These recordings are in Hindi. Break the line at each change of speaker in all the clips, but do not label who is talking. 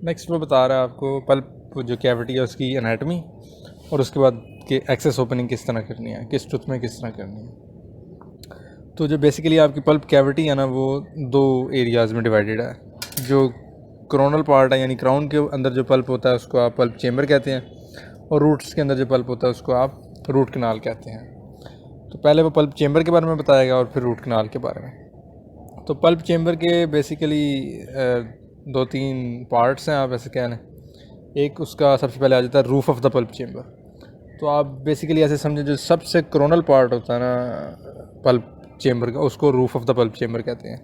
नेक्स्ट वो बता रहा है आपको पल्प जो कैविटी है उसकी एनाटमी, और उसके बाद कि एक्सेस ओपनिंग किस तरह करनी है, किस टूथ में किस तरह करनी है। तो जो बेसिकली आपकी पल्प कैविटी है ना, वो दो एरियाज़ में डिवाइडेड है। जो क्रोनल पार्ट है यानी क्राउन के अंदर जो पल्प होता है उसको आप पल्प चेम्बर कहते हैं, और रूट्स के अंदर जो पल्प होता है उसको आप रूट कनाल कहते हैं। तो पहले वो पल्प चेम्बर के बारे में बताएगा और फिर रूट कनाल के बारे में। तो पल्प चेम्बर के बेसिकली दो तीन पार्ट्स हैं, आप ऐसे कह लें। एक उसका सबसे पहले आ जाता है roof of the pulp chamber. तो आप बेसिकली ऐसे समझे जो सबसे क्रोनल पार्ट होता है ना पल्प चेम्बर का, उसको roof of the pulp chamber कहते हैं,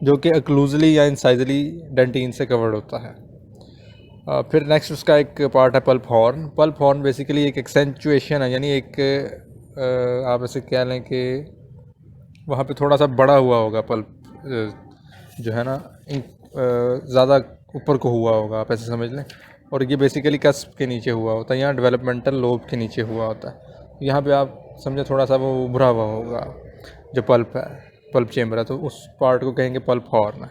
जो कि अक्लूजली या इंसाइजली डेंटिन से कवर्ड होता है। फिर नेक्स्ट उसका एक पार्ट है pulp horn. Pulp horn basically एक एक्सेंचुएशन है, यानी एक आप ऐसे कह लें कि वहाँ पे थोड़ा सा बड़ा हुआ होगा पल्प जो है ना, ज़्यादा ऊपर को हुआ होगा, आप ऐसे समझ लें। और ये बेसिकली कस्प के नीचे हुआ होता है, यहाँ डेवलपमेंटल लोब के नीचे हुआ होता है। यहाँ पे आप समझे थोड़ा सा वो उभरा हुआ होगा जो पल्प है, पल्प चेम्बर है, तो उस पार्ट को कहेंगे पल्प हॉर्न है।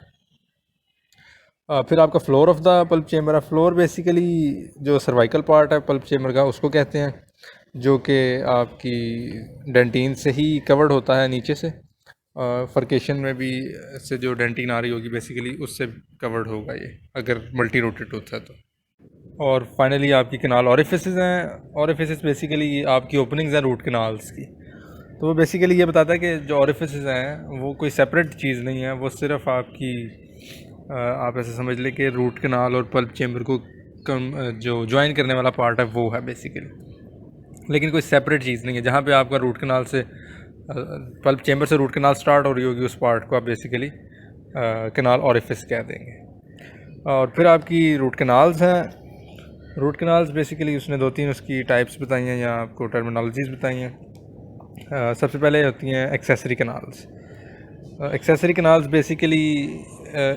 फिर आपका floor of the pulp chamber है। फ्लोर बेसिकली जो सर्वाइकल पार्ट है पल्प चेम्बर का उसको कहते हैं, जो कि आपकी डेंटिन से ही कवर्ड होता है नीचे से। फर्केशन में भी से जो डेंटिन आ रही होगी बेसिकली उससे कवर्ड होगा ये, अगर मल्टी रूटेड टूथ है तो। और फाइनली आपकी कनाल ऑरिफिसेस हैं। ऑरिफिसेस बेसिकली आपकी ओपनिंग्स हैं रूट कनाल्स की। तो वो बेसिकली ये बताता है कि जो ऑरिफिसेस हैं वो कोई सेपरेट चीज़ नहीं है, वो सिर्फ आपकी आप ऐसे समझ लें कि रूट कनाल और पल्प चेम्बर को जो ज्वाइन करने वाला पार्ट है वो है बेसिकली, लेकिन कोई सेपरेट चीज़ नहीं है। जहाँ पे आपका रूट कनाल से पल्प चेम्बर से रूट कनाल स्टार्ट हो रही होगी उस पार्ट को आप बेसिकली कनाल ऑरिफिस कह देंगे। और फिर आपकी रूट कनाल्स हैं। रूट कनाल्स बेसिकली उसने दो तीन उसकी टाइप्स बताई हैं या आपको टर्मिनोलॉजीज़ बताई हैं। सबसे पहले होती हैं accessory canals. Accessory canals basically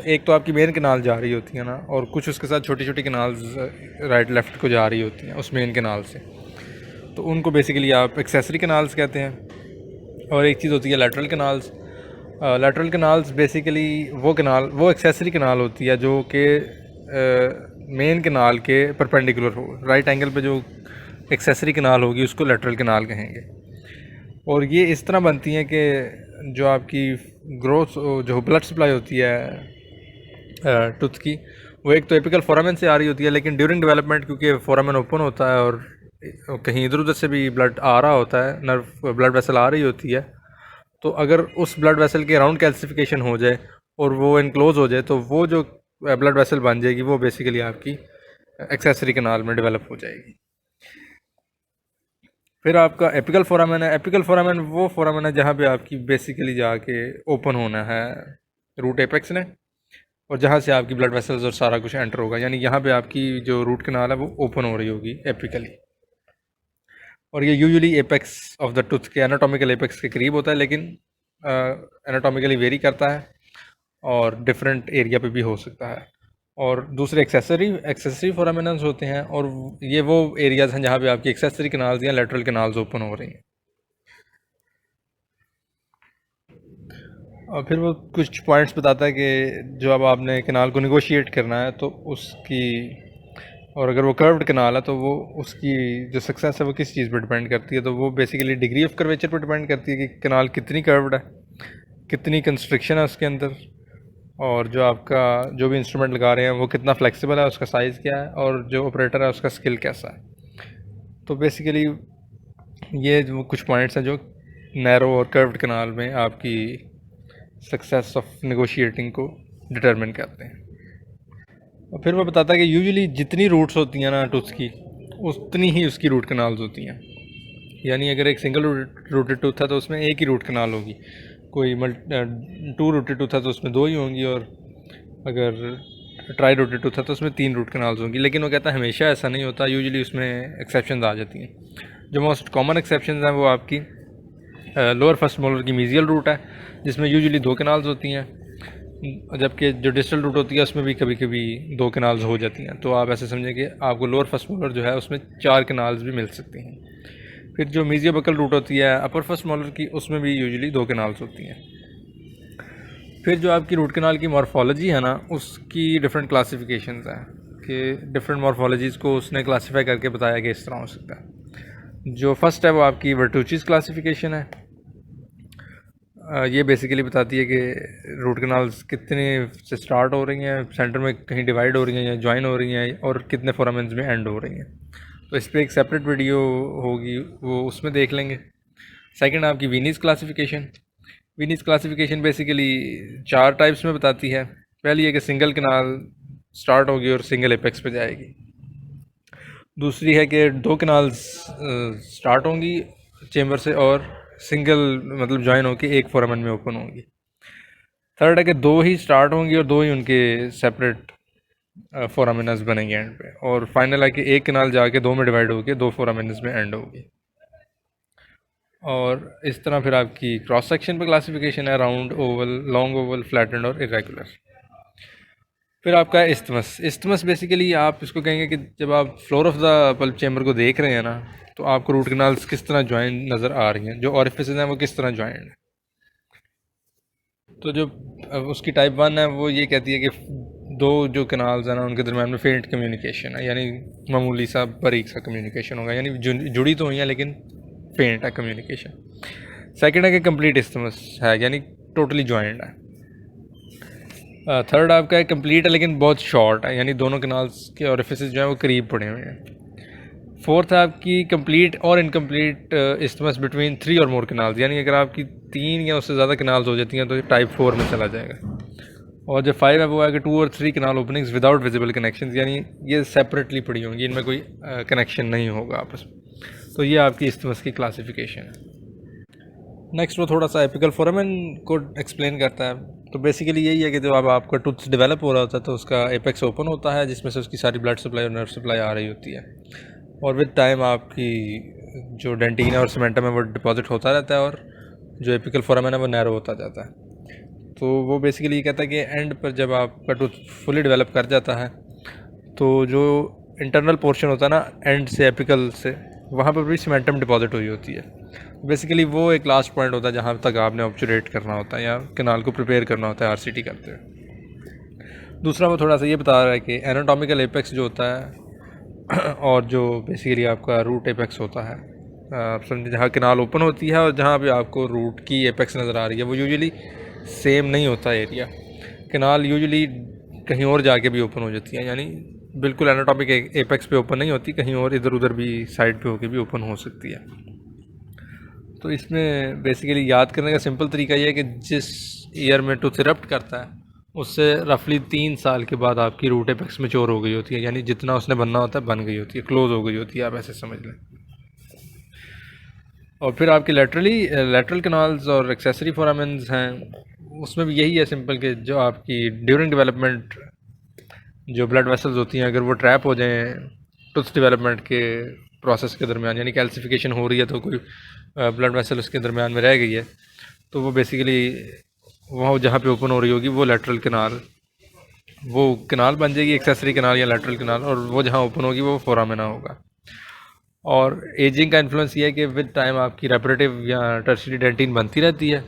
एक तो आपकी मेन कनाल जा रही होती है ना, और कुछ उसके साथ छोटी छोटी कनाल्स राइट लेफ़्ट को जा रही होती हैं उस मेन कनाल से, तो उनको बेसिकली आप एक्सेसरी कनाल्स कहते हैं। और एक चीज़ होती है lateral canals. Lateral canals basically वो एक्सेसरी कनाल होती है जो कि मेन कनाल के परपेंडिकुलर हो, राइट एंगल पे जो एक्सेसरी कनाल होगी उसको लैटरल कनाल कहेंगे। और ये इस तरह बनती हैं कि जो आपकी ग्रोथ जो ब्लड सप्लाई होती है टूथ की, वो एक तो एपिकल फोरामेन से आ रही होती है, लेकिन ड्यूरिंग डेवलपमेंट क्योंकि फोरामेन ओपन होता है और कहीं इधर उधर से भी ब्लड आ रहा होता है, नर्व ब्लड वेसल आ रही होती है, तो अगर उस ब्लड वेसल के अराउंड कैल्सिफिकेशन हो जाए और वो इनक्लोज हो जाए तो वो जो ब्लड वेसल बन जाएगी वो बेसिकली आपकी एक्सेसरी कनाल में डेवलप हो जाएगी। फिर आपका एपिकल फोरामेन है। एपिकल फोरामेन वो फोरामेन है जहाँ पे आपकी बेसिकली जाके ओपन होना है रूट एपेक्स ने, और जहाँ से आपकी ब्लड वेसल्स और सारा कुछ एंटर होगा, यानी यहाँ पे आपकी जो रूट कनाल है वो ओपन हो रही होगी एपिकली। और ये usually apex of the tooth के एनाटॉमिकल एपेक्स के करीब होता है, लेकिन एनाटॉमिकली वेरी करता है और डिफरेंट एरिया पे भी हो सकता है। और दूसरे एक्सेसरी फोरामेनस होते हैं, और ये वो एरियाज़ हैं जहाँ पे आपकी एक्सेसरी कनाल्स या लेटरल कनाल्स ओपन हो रही हैं। और फिर वो कुछ पॉइंट्स बताता है कि जो अब आपने कनाल को निगोशिएट करना है तो उसकी, और अगर वो कर्व्ड कनाल है तो वो उसकी जो सक्सेस है वो किस चीज़ पर डिपेंड करती है। तो वो बेसिकली डिग्री ऑफ कर्वेचर पर डिपेंड करती है कि कनाल कितनी कर्व्ड है, कितनी कंस्ट्रिक्शन है उसके अंदर, और जो आपका जो भी इंस्ट्रूमेंट लगा रहे हैं वो कितना फ्लेक्सिबल है, उसका साइज़ क्या है, और जो ऑपरेटर है उसका स्किल कैसा है। तो बेसिकली ये जो कुछ पॉइंट्स हैं जो नैरो और कर्व्ड कनाल में आपकी सक्सेस ऑफ नेगोशिएटिंग को डिटरमिन करते हैं। और फिर वो बताता है कि यूजुअली जितनी रूट्स होती हैं ना टूथ की, उतनी ही उसकी रूट कनाल्स होती हैं। यानी अगर एक सिंगल रूटेड टूथ है तो उसमें एक ही रूट कनाल होगी, कोई टू रूटेड टूथ है तो उसमें दो ही होंगी, और अगर ट्राई रूटेड टूथ है तो उसमें तीन रूट कनाल्स होंगी। लेकिन वो कहता है हमेशा ऐसा नहीं होता, यूजुअली उसमें एक्सेप्शंस आ जाती हैं। जो मोस्ट कॉमन एक्सेप्शंस हैं वो आपकी लोअर फर्स्ट मोलर की मीजियल रूट है, जिसमें यूजुअली दो कनाल्स होती हैं, जबकि जो डिस्टल रूट होती है उसमें भी कभी कभी दो कनाल्स हो जाती हैं। तो आप ऐसे समझें कि आपको लोअर फर्स्ट मोलर जो है उसमें चार कनाल्स भी मिल सकती हैं। फिर जो मीजियोबकल रूट होती है अपर फर्स्ट मोलर की, उसमें भी यूजुअली दो कनाल्स होती हैं। फिर जो आपकी रूट कनाल की मॉर्फोलॉजी है ना, उसकी डिफरेंट क्लासिफिकेशंस हैं कि डिफरेंट मॉर्फोलॉजीज़ को उसने क्लासीफाई करके बताया कि इस तरह हो सकता है। जो फर्स्ट है वो आपकी वर्टुचीज़ क्लासिफिकेशन है। ये बेसिकली बताती है कि रूट कनाल्स कितने से स्टार्ट हो रही हैं, सेंटर में कहीं डिवाइड हो रही हैं या ज्वाइन हो रही हैं, और कितने फोरामेंस में एंड हो रही हैं। तो इस पर एक सेपरेट वीडियो होगी, वो उसमें देख लेंगे। सेकंड आपकी वीनीज़ क्लासिफिकेशन। वीनीज़ क्लासिफिकेशन बेसिकली 4 टाइप्स में बताती है। पहली है कि सिंगल कनाल स्टार्ट होगी और सिंगल एपेक्स पे जाएगी। दूसरी है कि 2 कनाल्स स्टार्ट होंगी चेम्बर से और सिंगल मतलब ज्वाइन होकर एक फोरामेन में ओपन होंगी। थर्ड है कि 2 ही स्टार्ट होंगी और 2 ही उनके सेपरेट फोरामेनस बनेंगे एंड पे। और फाइनल है कि एक कनाल जाके 2 में डिवाइड होकर 2 फोरामेनस में एंड होगी। और इस तरह फिर आपकी क्रॉस सेक्शन पे क्लासिफिकेशन है, round, Oval, long Oval, flattened और इरेगुलर। फिर आपका इस्टमस। इस्टमस बेसिकली आप इसको कहेंगे कि जब आप floor of the pulp chamber को देख रहे हैं ना, तो आपको रूट कनाल्स किस तरह ज्वाइन नज़र आ रही हैं, जो ऑरिफिसेस हैं वो किस तरह ज्वाइंट है। तो जो उसकी टाइप 1 है वो ये कहती है कि 2 जो कनाल्स हैं ना उनके दरम्यान में फेंट कम्युनिकेशन है, यानी मामूली सा बारीक सा कम्युनिकेशन होगा, यानी जुड़ी तो हुई है लेकिन फेंट है कम्युनिकेशन। सेकंड है कि कंप्लीट इस्टमस है, यानी टोटली ज्वाइंट है। थर्ड आपका है कंप्लीट है लेकिन बहुत शॉर्ट है, यानी दोनों कनाल्स के ऑरिफिसेस जो हैं वो करीब पड़े हुए हैं। फोर्थ है आपकी कंप्लीट और इनकम्प्लीट इस्टमस बिटवीन 3 और मोर कनाल्स, यानी अगर आपकी 3 या उससे ज़्यादा कनाल्स हो जाती हैं तो टाइप 4 में चला जाएगा। और जो 5 है वो है कि 2 और 3 कनाल ओपनिंग्स विदाउट विजिबल कनेक्शन, यानी ये सेपरेटली पड़ी होंगी, इनमें कोई कनेक्शन नहीं होगा आपस में। तो ये आपकी इस्टमस की क्लासिफिकेशन है। नेक्स्ट वो थोड़ा सा एपिकल फोरामेन को एक्सप्लेन करता है। तो बेसिकली यही है कि जब आपका टूथ डेवलप हो रहा होता है तो उसका एपेक्स ओपन होता है, जिसमें से उसकी सारी ब्लड सप्लाई और नर्व सप्लाई आ रही होती है, और विद टाइम आपकी जो डेंटिन है और सीमेंटम है वो डिपॉजिट होता रहता है, और जो एपिकल फोरामेन है वो नैरो होता जाता है। तो वो बेसिकली ये कहता है कि एंड पर जब आपका टूथ फुली डेवलप कर जाता है तो जो इंटरनल पोर्शन होता है ना एंड से एपिकल से, वहाँ पर भी सीमेंटम डिपॉजिट हुई होती है। बेसिकली वो एक लास्ट पॉइंट होता है जहाँ तक आपने ऑब्चुरेट करना होता है या कनाल को प्रिपेयर करना होता है आरसीटी करते हुए। दूसरा वो थोड़ा सा ये बता रहा है कि एनाटॉमिकल एपेक्स जो होता है और जो बेसिकली आपका रूट एपेक्स होता है, आप समझिए जहाँ कनाल ओपन होती है और जहाँ पे आपको रूट की एपेक्स नज़र आ रही है, वो यूजुअली सेम नहीं होता एरिया। कनाल यूजुअली कहीं और जाके भी ओपन हो जाती है, यानी बिल्कुल एनाटॉमिक एपेक्स पे ओपन नहीं होती, कहीं और इधर उधर भी साइड पे होके भी ओपन हो सकती है। तो इसमें बेसिकली याद करने का सिंपल तरीका ये है कि जिस ईयर में टूथ इरप्ट करता है उससे रफली 3 साल के बाद आपकी रूट एपेक्स मैच्योर हो गई होती है, यानी जितना उसने बनना होता है बन गई होती है, क्लोज हो गई होती है, आप ऐसे समझ लें। और फिर आपके लेटरल कनाल्स और एक्सेसरी फोरामेन्स हैं, उसमें भी यही है सिंपल कि जो आपकी ड्यूरिंग डेवलपमेंट जो ब्लड वेसल्स होती हैं अगर वो ट्रैप हो जाएं टूथ डेवलपमेंट के प्रोसेस के दरमियान, यानी कैल्सिफिकेशन हो रही है तो कोई ब्लड वेसल उसके दरमियान में रह गई है, तो वो बेसिकली वहाँ जहाँ पे ओपन हो रही होगी वो लेटरल कनाल, वो कनाल बन जाएगी एक्सेसरी कनाल या लेटरल कनाल, और वो जहाँ ओपन होगी वो फोरामेना होगा। और एजिंग का इन्फ्लुएंस ये है कि विद टाइम आपकी रेपरेटिव या टर्शियरी डेंटिन बनती रहती है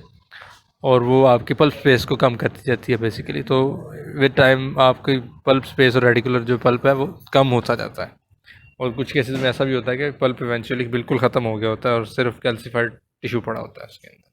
और वो आपकी पल्प स्पेस को कम करती जाती है बेसिकली। तो विद टाइम आपकी पल्प स्पेस और रेडिकुलर जो पल्प है वो कम होता जाता है, और कुछ केसेस में ऐसा भी होता है कि पल्प इवेंचुअली बिल्कुल ख़त्म हो गया होता है और सिर्फ कैल्सिफाइड टिश्यू पड़ा होता है उसके अंदर।